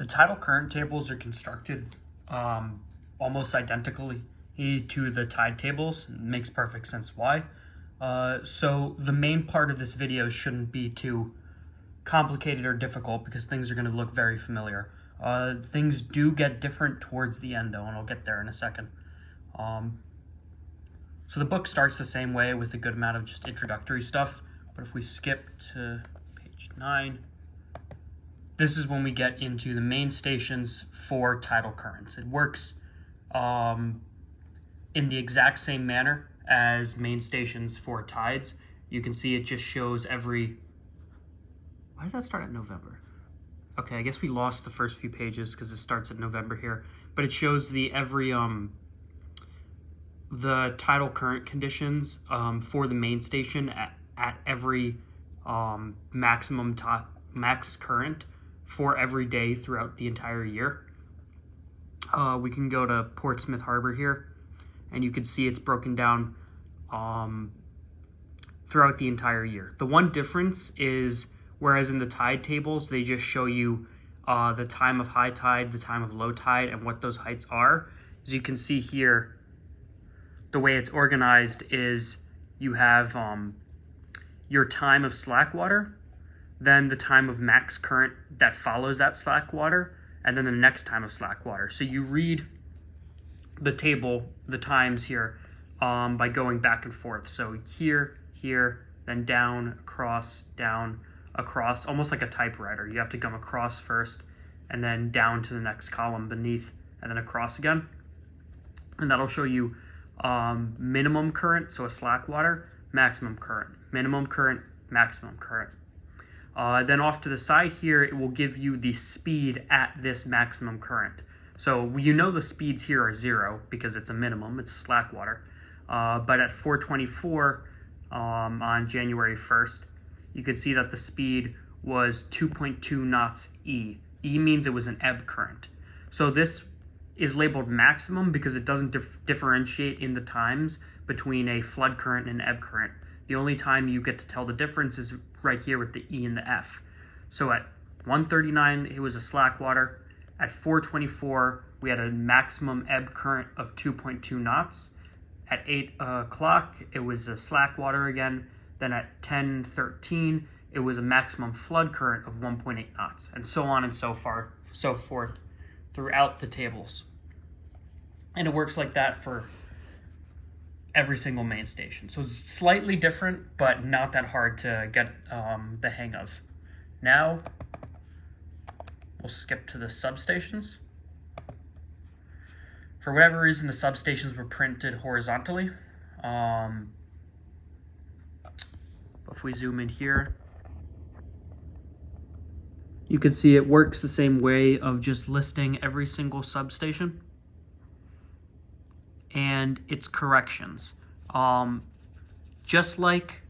The tidal current tables are constructed almost identically to the tide tables. It makes perfect sense why. So the main part of this video shouldn't be too complicated or difficult because things are going to look very familiar. Things do get different towards the end though, and I'll get there in a second. So the book starts the same way with a good amount of just introductory stuff, but if we skip to page 9, this is when we get into the main stations for tidal currents. It works in the exact same manner as main stations for tides. You can see it just shows every... Why does that start at November? Okay, I guess we lost the first few pages because it starts at November here, but it shows the tidal current conditions for the main station at every max current for every day throughout the entire year. We can go to Portsmouth Harbor here, and you can see it's broken down throughout the entire year. The one difference is, whereas in the tide tables, they just show you the time of high tide, the time of low tide, and what those heights are. As you can see here, the way it's organized is you have your time of slack water, then the time of max current that follows that slack water, and then the next time of slack water. So you read the table, the times here, by going back and forth. So here, then down, across, almost like a typewriter. You have to come across first, and then down to the next column beneath, and then across again. And that'll show you minimum current, so a slack water, maximum current, minimum current, maximum current. Then off to the side here, it will give you the speed at this maximum current. So you know the speeds here are 0 because it's a minimum, it's slack water. But at 4:24 on January 1st, you can see that the speed was 2.2 knots E. E means it was an ebb current. So this is labeled maximum because it doesn't differentiate in the times between a flood current and an ebb current. The only time you get to tell the difference is right here with the E and the F. So at 1:39, it was a slack water. At 4:24, we had a maximum ebb current of 2.2 knots. At 8 o'clock, it was a slack water again. Then at 10:13, it was a maximum flood current of 1.8 knots, and so on and so forth throughout the tables. And it works like that for every single main station. So it's slightly different, but not that hard to get the hang of. Now, we'll skip to the substations. For whatever reason, the substations were printed horizontally. If we zoom in here, you can see it works the same way of just listing every single substation and its corrections. Just like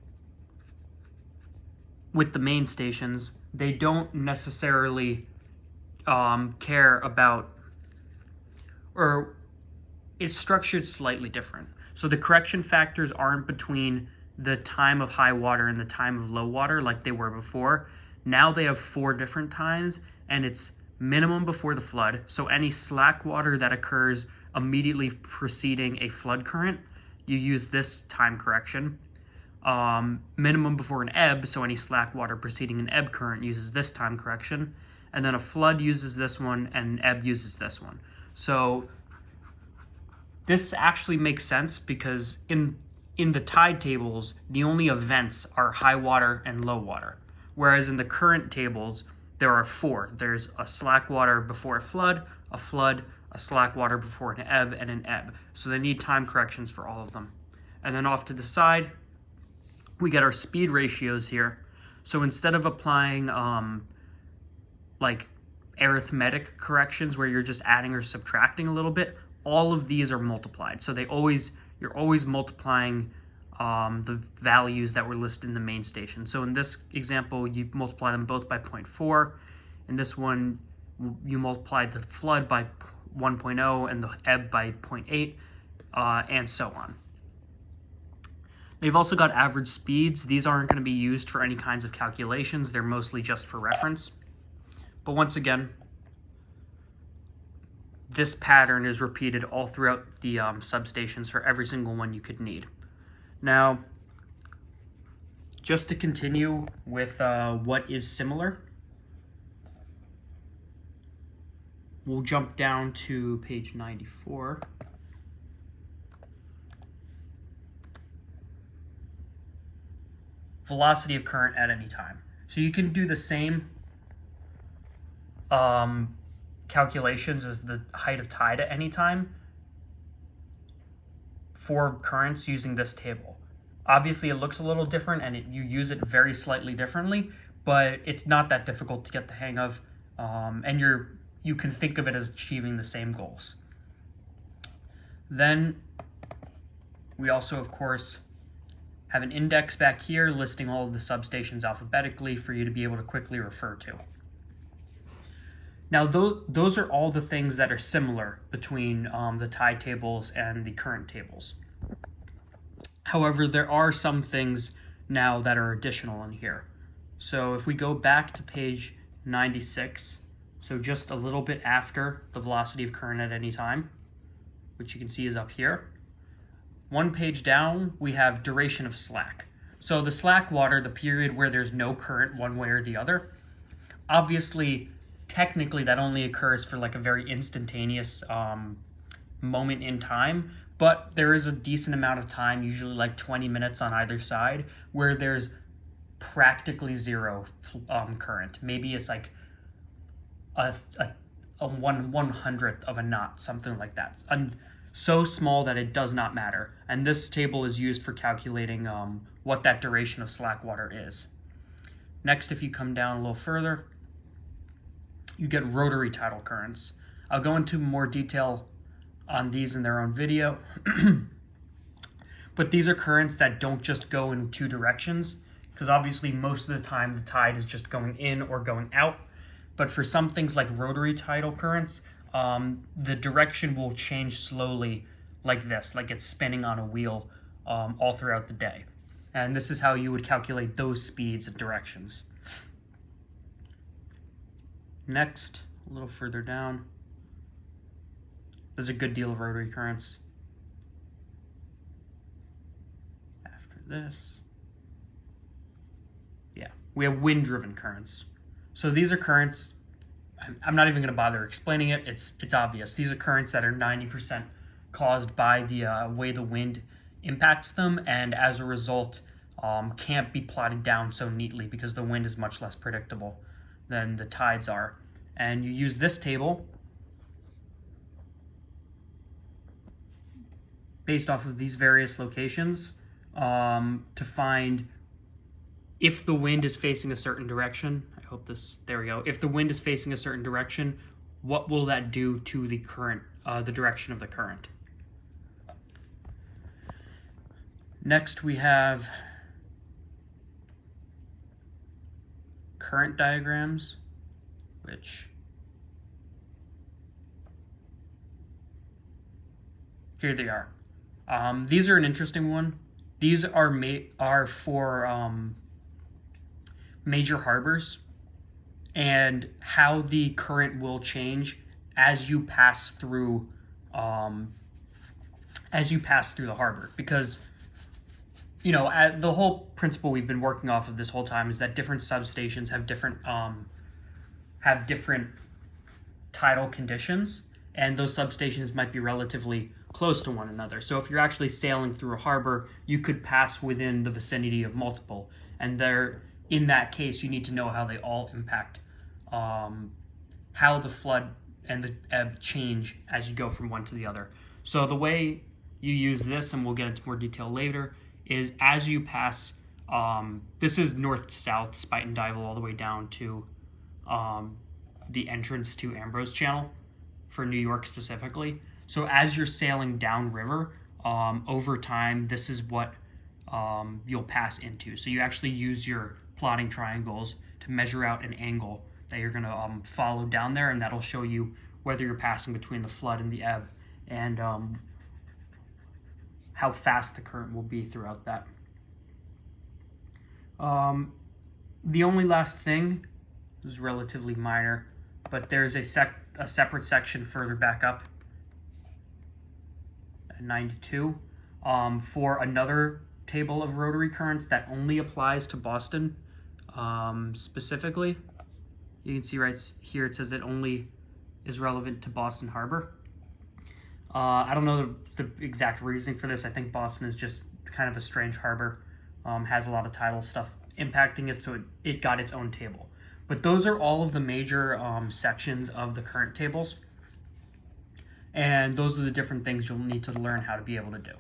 with the main stations, they don't necessarily care about, or it's structured slightly different. So the correction factors aren't between the time of high water and the time of low water like they were before. Now they have 4 different times, and it's minimum before the flood. So any slack water that occurs immediately preceding a flood current, you use this time correction. Minimum before an ebb, so any slack water preceding an ebb current uses this time correction. And then a flood uses this one, and an ebb uses this one. So this actually makes sense because in the tide tables, the only events are high water and low water. Whereas in the current tables, there are 4. There's a slack water before a flood, a slack water before an ebb, and an ebb. So they need time corrections for all of them. And then off to the side, we get our speed ratios here. So instead of applying like arithmetic corrections where you're just adding or subtracting a little bit, all of these are multiplied. So you're always multiplying the values that were listed in the main station. So in this example, you multiply them both by 0.4. In this one, you multiply the flood by 1.0 and the ebb by 0.8, and so on. They've also got average speeds. These aren't going to be used for any kinds of calculations. They're mostly just for reference. But once again, this pattern is repeated all throughout the substations for every single one you could need. Now, just to continue with what is similar, we'll jump down to page 94. Velocity of current at any time. So you can do the same calculations as the height of tide at any time for currents using this table. Obviously, it looks a little different and you use it very slightly differently, but it's not that difficult to get the hang of, and you can think of it as achieving the same goals. Then we also, of course, have an index back here listing all of the substations alphabetically for you to be able to quickly refer to. Now, those are all the things that are similar between the tide tables and the current tables. However, there are some things now that are additional in here. So if we go back to page 96, so just a little bit after the velocity of current at any time, which you can see is up here. One page down, we have duration of slack. So the slack water, the period where there's no current one way or the other, obviously, technically that only occurs for like a very instantaneous moment in time, but there is a decent amount of time, usually like 20 minutes on either side, where there's practically zero current. Maybe it's like a 1/100th of a knot, something like that. And so small that it does not matter. And this table is used for calculating what that duration of slack water is. Next, if you come down a little further, you get rotary tidal currents. I'll go into more detail on these in their own video. But these are currents that don't just go in two directions, because obviously most of the time the tide is just going in or going out. But for some things like rotary tidal currents, the direction will change slowly like this, like it's spinning on a wheel all throughout the day. And this is how you would calculate those speeds and directions. Next, a little further down, there's a good deal of rotary currents. After this, yeah, we have wind-driven currents. So these are currents, I'm not even going to bother explaining it, it's obvious. These are currents that are 90% caused by the way the wind impacts them, and as a result, can't be plotted down so neatly because the wind is much less predictable than the tides are. And you use this table based off of these various locations to find if the wind is facing a certain direction. I hope this, there we go. If the wind is facing a certain direction, what will that do to the current, the direction of the current? Next, we have current diagrams, which here they are. These are an interesting one. These are for major harbors and how the current will change as you pass through the harbor, because the whole principle we've been working off of this whole time is that different substations have different tidal conditions, and those substations might be relatively close to one another. So if you're actually sailing through a harbor, you could pass within the vicinity of multiple, and in that case, you need to know how they all impact how the flood and the ebb change as you go from one to the other. So the way you use this, and we'll get into more detail later, is as you pass, this is north to south, Spite and Dival, all the way down to the entrance to Ambrose Channel for New York specifically. So as you're sailing downriver, over time, this is what you'll pass into. So you actually use your plotting triangles to measure out an angle that you're going to follow down there, and that'll show you whether you're passing between the flood and the ebb, and how fast the current will be throughout that. The only last thing, this is relatively minor, but there's a a separate section further back up at 92 for another table of rotary currents that only applies to Boston specifically. You can see right here it says it only is relevant to Boston Harbor. I don't know the exact reasoning for this. I think Boston is just kind of a strange harbor, has a lot of tidal stuff impacting it, so it got its own table. But those are all of the major sections of the current tables, and those are the different things you'll need to learn how to be able to do.